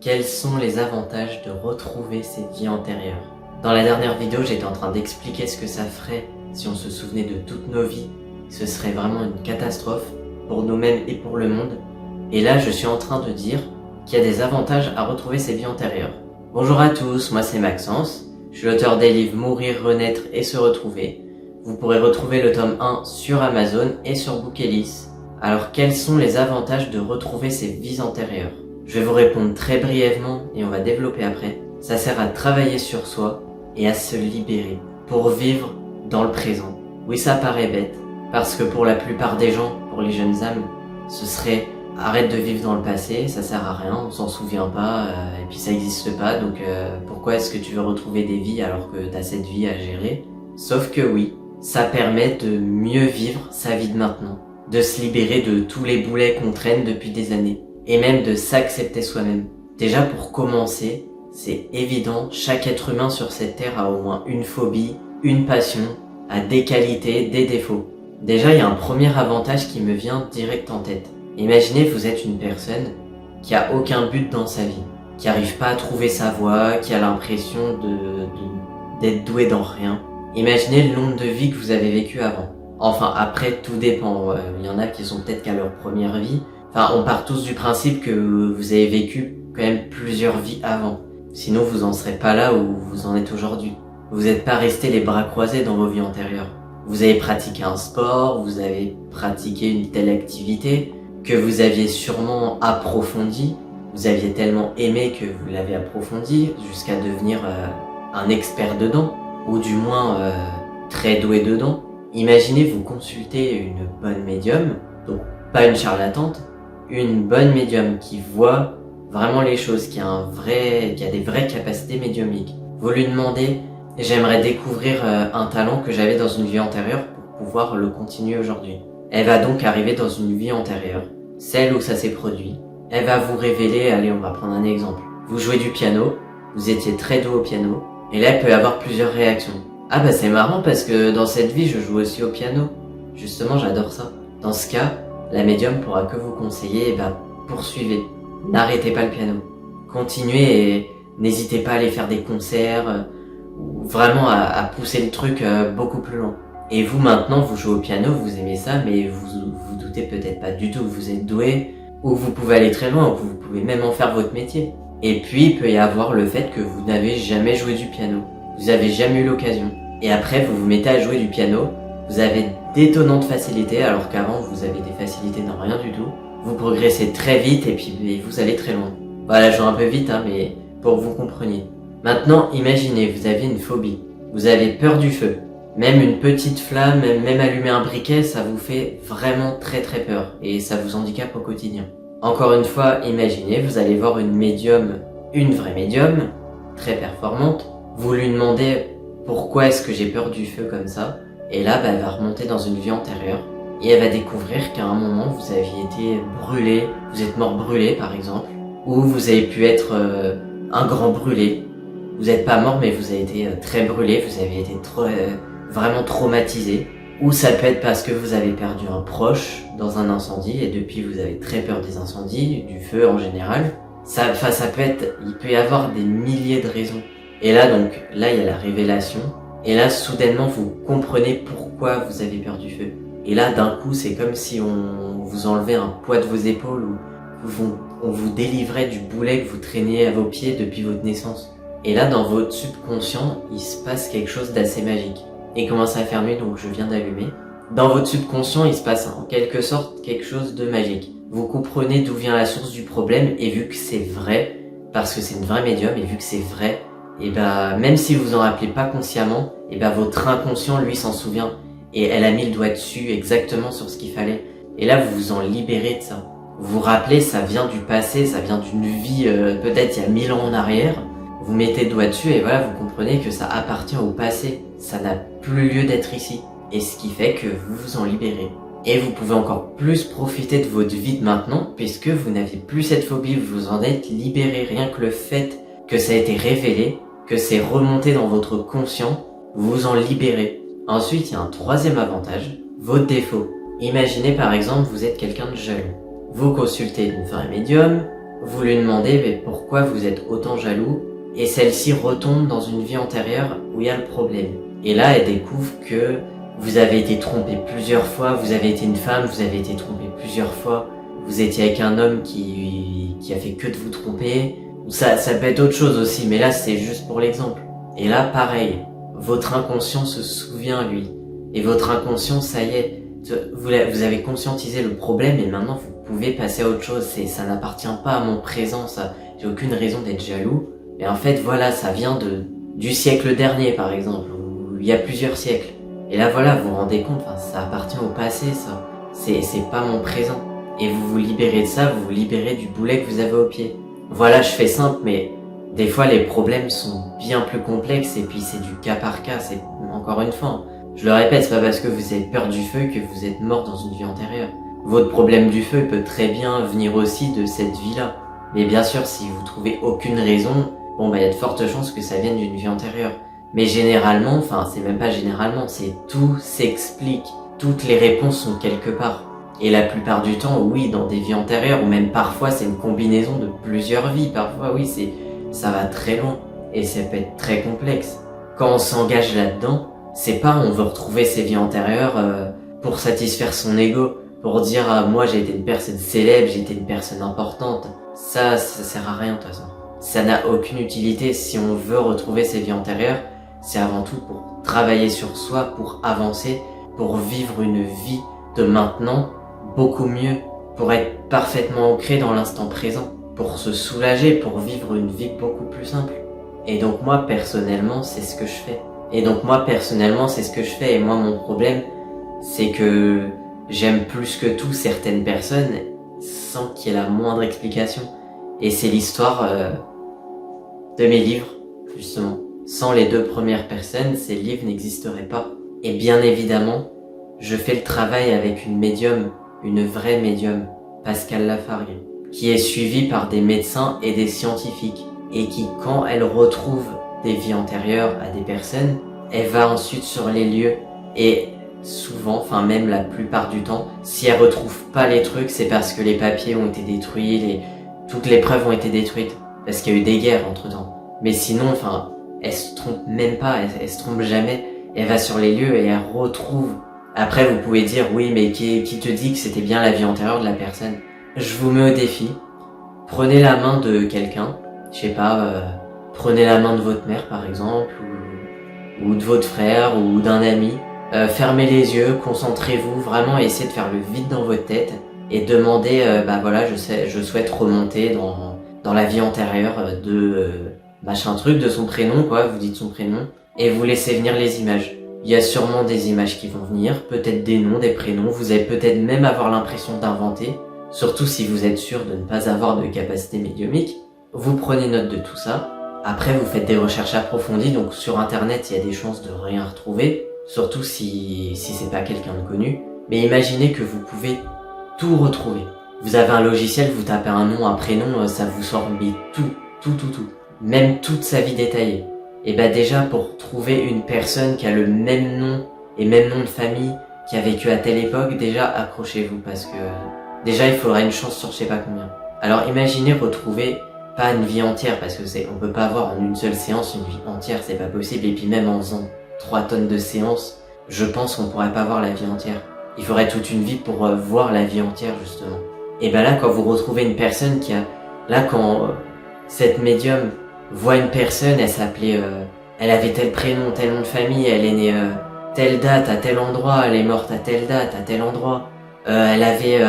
Quels sont les avantages de retrouver ses vies antérieures? Dans la dernière vidéo, j'étais en train d'expliquer ce que ça ferait si on se souvenait de toutes nos vies. Ce serait vraiment une catastrophe pour nous-mêmes et pour le monde. Et là, je suis en train de dire qu'il y a des avantages à retrouver ses vies antérieures. Bonjour à tous, moi c'est Maxence. Je suis l'auteur des livres Mourir, Renaître et Se Retrouver. Vous pourrez retrouver le tome 1 sur Amazon et sur Bookelys. Alors quels sont les avantages de retrouver ses vies antérieures? Je vais vous répondre très brièvement et on va développer après. Ça sert à travailler sur soi et à se libérer pour vivre dans le présent. Oui, ça paraît bête, parce que pour la plupart des gens, pour les jeunes âmes, ce serait arrête de vivre dans le passé, ça sert à rien, on s'en souvient pas, et puis ça existe pas, donc pourquoi est-ce que tu veux retrouver des vies alors que t'as cette vie à gérer? Sauf que oui, ça permet de mieux vivre sa vie de maintenant, de se libérer de tous les boulets qu'on traîne depuis des années, et même de s'accepter soi-même. Déjà pour commencer, c'est évident, chaque être humain sur cette terre a au moins une phobie, une passion, a des qualités, des défauts. Déjà, il y a un premier avantage qui me vient direct en tête. Imaginez, vous êtes une personne qui a aucun but dans sa vie, qui arrive pas à trouver sa voie, qui a l'impression d'être doué dans rien. Imaginez le nombre de vies que vous avez vécues avant. Enfin, après, tout dépend. Il y en a qui sont peut-être qu'à leur première vie. Enfin, on part tous du principe que vous avez vécu quand même plusieurs vies avant. Sinon, vous en serez pas là où vous en êtes aujourd'hui. Vous n'êtes pas resté les bras croisés dans vos vies antérieures. Vous avez pratiqué un sport, vous avez pratiqué une telle activité que vous aviez sûrement approfondi. Vous aviez tellement aimé que vous l'avez approfondi jusqu'à devenir un expert dedans, ou du moins très doué dedans. Imaginez vous consulter une bonne médium, donc pas une charlatante, une bonne médium qui voit vraiment les choses, qui a des vraies capacités médiumniques. Vous lui demandez, j'aimerais découvrir un talent que j'avais dans une vie antérieure pour pouvoir le continuer aujourd'hui. Elle va donc arriver dans une vie antérieure, celle où ça s'est produit. Elle va vous révéler, allez, on va prendre un exemple. Vous jouez du piano, vous étiez très doué au piano, et là elle peut avoir plusieurs réactions. Ah bah c'est marrant parce que dans cette vie je joue aussi au piano. Justement j'adore ça. Dans ce cas, la médium pourra que vous conseiller, poursuivez. N'arrêtez pas le piano. Continuez et n'hésitez pas à aller faire des concerts, ou vraiment à pousser le truc beaucoup plus loin. Et vous maintenant, vous jouez au piano, vous aimez ça, mais vous doutez peut-être pas du tout que vous êtes doué, ou vous pouvez aller très loin, ou que vous pouvez même en faire votre métier. Et puis, il peut y avoir le fait que vous n'avez jamais joué du piano. Vous avez jamais eu l'occasion. Et après, vous vous mettez à jouer du piano, vous avez d'étonnantes facilités, alors qu'avant, vous avez des facilités dans rien du tout. Vous progressez très vite et puis vous allez très loin. Voilà, je vais un peu vite, mais pour que vous compreniez. Maintenant, imaginez, vous avez une phobie. Vous avez peur du feu. Même une petite flamme, même allumer un briquet, ça vous fait vraiment très très peur. Et ça vous handicape au quotidien. Encore une fois, imaginez, vous allez voir une médium, une vraie médium, très performante. Vous lui demandez pourquoi est-ce que j'ai peur du feu comme ça. Et là, elle va remonter dans une vie antérieure. Et elle va découvrir qu'à un moment, vous aviez été brûlé, vous êtes mort brûlé par exemple, ou vous avez pu être un grand brûlé. Vous n'êtes pas mort, mais vous avez été très brûlé, vous avez été vraiment traumatisé. Ou ça peut être parce que vous avez perdu un proche dans un incendie, et depuis vous avez très peur des incendies, du feu en général. Il peut y avoir des milliers de raisons. Et là il y a la révélation, et là soudainement vous comprenez pourquoi vous avez peur du feu. Et là, d'un coup, c'est comme si on vous enlevait un poids de vos épaules ou on vous délivrait du boulet que vous traîniez à vos pieds depuis votre naissance. Et là, dans votre subconscient, il se passe quelque chose d'assez magique. Et commence à faire nuit, donc je viens d'allumer. Dans votre subconscient, il se passe en quelque sorte quelque chose de magique. Vous comprenez d'où vient la source du problème, et vu que c'est vrai, parce que c'est une vraie médium, et vu que c'est vrai, même si vous en rappelez pas consciemment, votre inconscient, lui, s'en souvient. Et elle a mis le doigt dessus exactement sur ce qu'il fallait. Et là, vous vous en libérez de ça. Vous vous rappelez, ça vient du passé, ça vient d'une vie peut-être il y a 1000 ans en arrière. Vous mettez le doigt dessus et voilà, vous comprenez que ça appartient au passé. Ça n'a plus lieu d'être ici. Et ce qui fait que vous vous en libérez. Et vous pouvez encore plus profiter de votre vie de maintenant, puisque vous n'avez plus cette phobie, vous vous en êtes libéré. Rien que le fait que ça a été révélé, que c'est remonté dans votre conscient, vous vous en libérez. Ensuite, il y a un troisième avantage, votre défaut. Imaginez par exemple, vous êtes quelqu'un de jeune. Vous consultez une vraie médium, vous lui demandez mais pourquoi vous êtes autant jaloux, et celle-ci retombe dans une vie antérieure où il y a le problème. Et là, elle découvre que vous avez été trompé plusieurs fois, vous avez été une femme, vous avez été trompé plusieurs fois, vous étiez avec un homme qui a fait que de vous tromper. Ça peut être autre chose aussi, mais là c'est juste pour l'exemple. Et là, pareil, votre inconscient se souvient, lui. Et votre inconscient, ça y est, vous avez conscientisé le problème et maintenant vous pouvez passer à autre chose. Ça n'appartient pas à mon présent, ça. J'ai aucune raison d'être jaloux. Mais en fait, voilà, ça vient du siècle dernier, par exemple, ou il y a plusieurs siècles. Et là, voilà, vous vous rendez compte, ça appartient au passé, ça. C'est pas mon présent. Et vous vous libérez de ça, vous vous libérez du boulet que vous avez au pied. Voilà, je fais simple, mais des fois, les problèmes sont bien plus complexes et puis c'est du cas par cas, c'est encore une fois. Je le répète, c'est pas parce que vous avez peur du feu que vous êtes mort dans une vie antérieure. Votre problème du feu peut très bien venir aussi de cette vie-là. Mais bien sûr, si vous trouvez aucune raison, il y a de fortes chances que ça vienne d'une vie antérieure. Mais généralement, c'est même pas généralement, c'est tout s'explique. Toutes les réponses sont quelque part. Et la plupart du temps, oui, dans des vies antérieures, ou même parfois c'est une combinaison de plusieurs vies. Parfois, oui, ça va très loin. Et ça peut être très complexe. Quand on s'engage là-dedans, c'est pas on veut retrouver ses vies antérieures pour satisfaire son ego, pour dire moi j'ai été une personne célèbre, j'ai été une personne importante. Ça sert à rien de toute façon. Ça n'a aucune utilité. Si on veut retrouver ses vies antérieures, c'est avant tout pour travailler sur soi, pour avancer, pour vivre une vie de maintenant beaucoup mieux, pour être parfaitement ancré dans l'instant présent, pour se soulager, pour vivre une vie beaucoup plus simple. Et donc moi personnellement, c'est ce que je fais. Et moi mon problème, c'est que j'aime plus que tout certaines personnes sans qu'il y ait la moindre explication. Et c'est l'histoire de mes livres, justement. Sans les 2 premières personnes, ces livres n'existeraient pas. Et bien évidemment, je fais le travail avec une médium, une vraie médium, Pascal Lafargue, qui est suivie par des médecins et des scientifiques, et qui, quand elle retrouve des vies antérieures à des personnes, elle va ensuite sur les lieux, et souvent, même la plupart du temps, si elle retrouve pas les trucs, c'est parce que les papiers ont été détruits, toutes les preuves ont été détruites, parce qu'il y a eu des guerres entre temps. Mais sinon, elle se trompe même pas, elle se trompe jamais, elle va sur les lieux et elle retrouve. Après, vous pouvez dire, oui, mais qui te dit que c'était bien la vie antérieure de la personne? Je vous mets au défi. Prenez la main de quelqu'un, je sais pas, prenez la main de votre mère, par exemple, ou de votre frère, ou d'un ami. Fermez les yeux, concentrez-vous, vraiment essayez de faire le vide dans votre tête, et demandez, je souhaite remonter dans la vie antérieure de machin truc, de son prénom, quoi, vous dites son prénom, et vous laissez venir les images. Il y a sûrement des images qui vont venir, peut-être des noms, des prénoms, vous allez peut-être même avoir l'impression d'inventer, surtout si vous êtes sûr de ne pas avoir de capacité médiumnique. Vous prenez note de tout ça, après vous faites des recherches approfondies, donc sur internet il y a des chances de rien retrouver, surtout si c'est pas quelqu'un de connu, mais imaginez que vous pouvez tout retrouver. Vous avez un logiciel, vous tapez un nom, un prénom, ça vous sort tout. Même toute sa vie détaillée. Et déjà pour trouver une personne qui a le même nom et même nom de famille, qui a vécu à telle époque, déjà accrochez-vous parce que déjà il faudra une chance sur je sais pas combien. Alors imaginez retrouver pas une vie entière parce que on peut pas avoir en une seule séance une vie entière, c'est pas possible, et puis même en faisant 3 tonnes de séances, je pense qu'on pourrait pas voir la vie entière. Il faudrait toute une vie pour voir la vie entière justement. Et là quand vous retrouvez une personne qui a, quand cette médium voit une personne, elle avait tel prénom, tel nom de famille, elle est née telle date à tel endroit, elle est morte à telle date à tel endroit. Elle avait,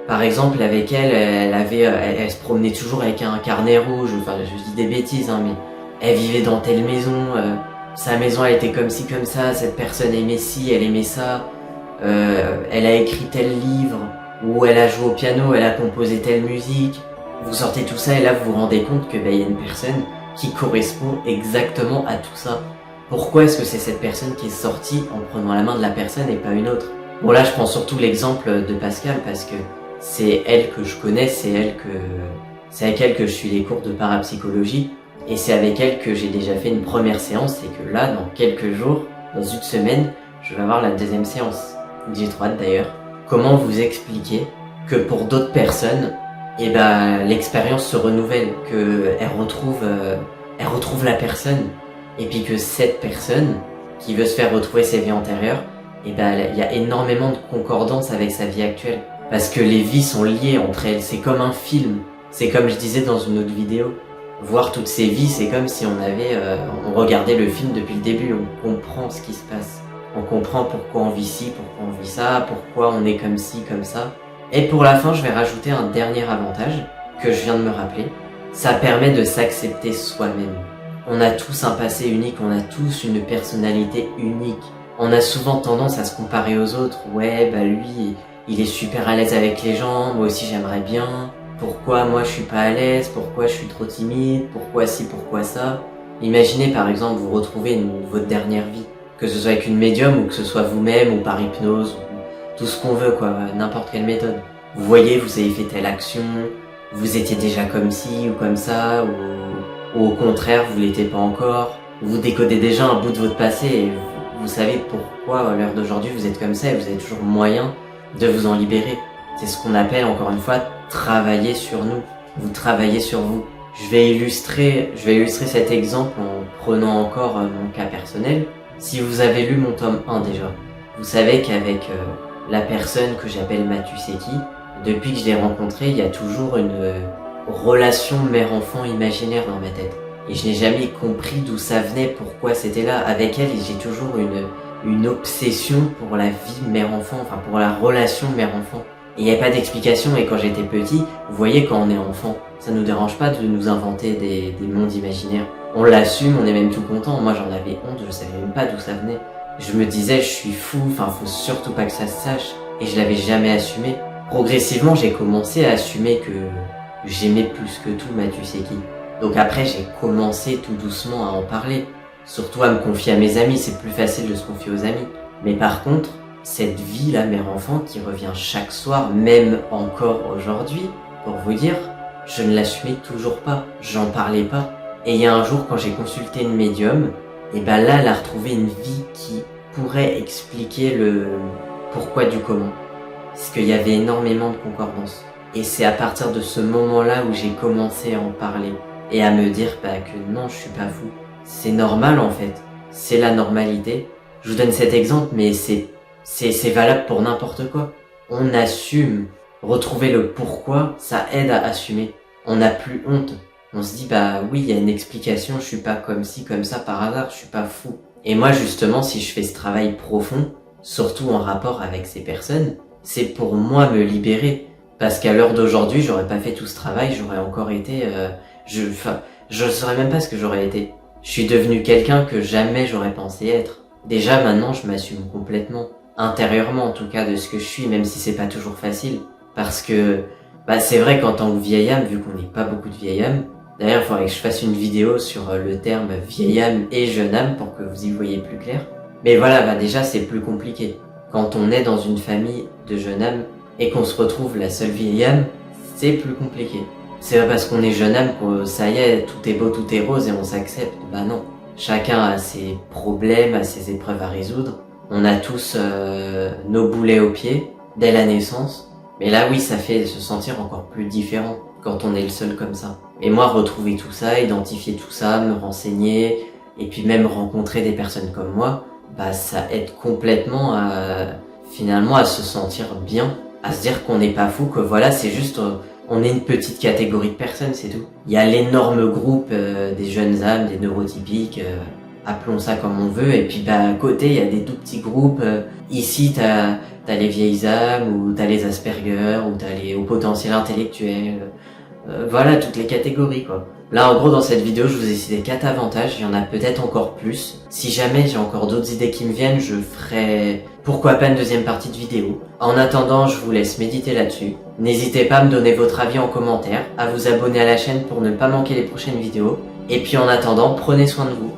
par exemple, avec elle se promenait toujours avec un carnet rouge. Je dis des bêtises, mais elle vivait dans telle maison. Sa maison, elle était comme ci comme ça. Cette personne aimait ci, elle aimait ça. Elle a écrit tel livre, ou elle a joué au piano, elle a composé telle musique. Vous sortez tout ça et là vous vous rendez compte que y a une personne qui correspond exactement à tout ça. Pourquoi est-ce que c'est cette personne qui est sortie en prenant la main de la personne et pas une autre? Bon là je prends surtout l'exemple de Pascal parce que c'est elle que je connais, c'est avec elle que je suis les cours de parapsychologie et c'est avec elle que j'ai déjà fait une première séance et que là dans quelques jours, dans une semaine, je vais avoir la 2e séance. J'ai trop hâte d'ailleurs. Comment vous expliquer que pour d'autres personnes, et bah l'expérience se renouvelle, que elle retrouve la personne, et puis que cette personne qui veut se faire retrouver ses vies antérieures, et bah il y a énormément de concordance avec sa vie actuelle, parce que les vies sont liées entre elles, c'est comme un film, c'est comme je disais dans une autre vidéo, voir toutes ces vies, c'est comme si on regardait le film depuis le début, on comprend ce qui se passe. On comprend pourquoi on vit ci, pourquoi on vit ça, pourquoi on est comme ci, comme ça. Et pour la fin, je vais rajouter un dernier avantage que je viens de me rappeler. Ça permet de s'accepter soi-même. On a tous un passé unique, on a tous une personnalité unique. On a souvent tendance à se comparer aux autres. Ouais, bah lui, il est super à l'aise avec les gens, moi aussi j'aimerais bien. Pourquoi moi je suis pas à l'aise, pourquoi je suis trop timide, pourquoi ci, pourquoi ça. Imaginez par exemple vous retrouvez votre dernière vie, que ce soit avec une médium ou que ce soit vous-même ou par hypnose, ou tout ce qu'on veut quoi, n'importe quelle méthode. Vous voyez, vous avez fait telle action, vous étiez déjà comme ci ou comme ça, ou au contraire vous l'étiez pas encore. Vous décodez déjà un bout de votre passé et vous savez pourquoi à l'heure d'aujourd'hui vous êtes comme ça et vous avez toujours moyen de vous en libérer. C'est ce qu'on appelle encore une fois travailler sur nous. Vous travaillez sur vous. Je vais illustrer cet exemple en prenant encore mon cas personnel. Si vous avez lu mon tome 1 déjà, vous savez qu'avec la personne que j'appelle Matuseki, depuis que je l'ai rencontrée, il y a toujours une relation mère-enfant imaginaire dans ma tête. Et je n'ai jamais compris d'où ça venait, pourquoi c'était là. Avec elle, j'ai toujours une obsession pour la vie mère-enfant, enfin pour la relation mère-enfant. Et il n'y a pas d'explication, et quand j'étais petit, vous voyez quand on est enfant, ça nous dérange pas de nous inventer des mondes imaginaires. On l'assume, on est même tout content. Moi j'en avais honte, je savais même pas d'où ça venait. Je me disais je suis fou, enfin faut surtout pas que ça se sache, et je l'avais jamais assumé. Progressivement j'ai commencé à assumer que j'aimais plus que tout Matuseki. Donc après j'ai commencé tout doucement à en parler, surtout à me confier à mes amis, c'est plus facile de se confier aux amis. Mais par contre, cette vie là mère-enfant qui revient chaque soir, même encore aujourd'hui, pour vous dire, je ne l'assumais toujours pas, j'en parlais pas. Et il y a un jour quand j'ai consulté une médium, et ben là elle a retrouvé une vie qui pourrait expliquer le pourquoi du comment. Parce qu'il y avait énormément de concordance. Et c'est à partir de ce moment-là où j'ai commencé à en parler. Et à me dire que non, je suis pas fou. C'est normal en fait. C'est la normalité. Je vous donne cet exemple, mais c'est valable pour n'importe quoi. On assume. Retrouver le pourquoi, ça aide à assumer. On n'a plus honte. On se dit oui, il y a une explication, je suis pas comme ci, comme ça par hasard, je suis pas fou. Et moi justement, si je fais ce travail profond, surtout en rapport avec ces personnes, c'est pour moi me libérer. Parce qu'à l'heure d'aujourd'hui, j'aurais pas fait tout ce travail, j'aurais encore été... je saurais même pas ce que j'aurais été. Je suis devenu quelqu'un que jamais j'aurais pensé être. Déjà maintenant, je m'assume complètement. Intérieurement en tout cas de ce que je suis, même si c'est pas toujours facile. Parce que c'est vrai qu'en tant que vieille âme, vu qu'on n'est pas beaucoup de vieilles âmes, d'ailleurs il faudrait que je fasse une vidéo sur le terme vieille âme et jeune âme pour que vous y voyez plus clair. Mais voilà, déjà c'est plus compliqué. Quand on est dans une famille de jeunes âmes et qu'on se retrouve la seule vieille âme, c'est plus compliqué. C'est pas parce qu'on est jeune âme que ça y est, tout est beau, tout est rose et on s'accepte. Non. Chacun a ses problèmes, a ses épreuves à résoudre. On a tous nos boulets aux pieds dès la naissance. Mais là oui, ça fait se sentir encore plus différent quand on est le seul comme ça. Et moi, retrouver tout ça, identifier tout ça, me renseigner, et puis même rencontrer des personnes comme moi, ça aide complètement finalement à se sentir bien, à se dire qu'on n'est pas fou, que voilà, c'est juste, on est une petite catégorie de personnes, c'est tout. Il y a l'énorme groupe des jeunes âmes, des neurotypiques, appelons ça comme on veut, et puis à côté, il y a des tout petits groupes. Ici, t'as les vieilles âmes, ou t'as les Asperger, ou t'as les hauts potentiels intellectuels. Voilà, toutes les catégories, quoi. Là, en gros, dans cette vidéo, je vous ai cité 4 avantages. Il y en a peut-être encore plus. Si jamais j'ai encore d'autres idées qui me viennent, je ferai pourquoi pas une deuxième partie de vidéo. En attendant, je vous laisse méditer là-dessus. N'hésitez pas à me donner votre avis en commentaire, à vous abonner à la chaîne pour ne pas manquer les prochaines vidéos. Et puis en attendant, prenez soin de vous.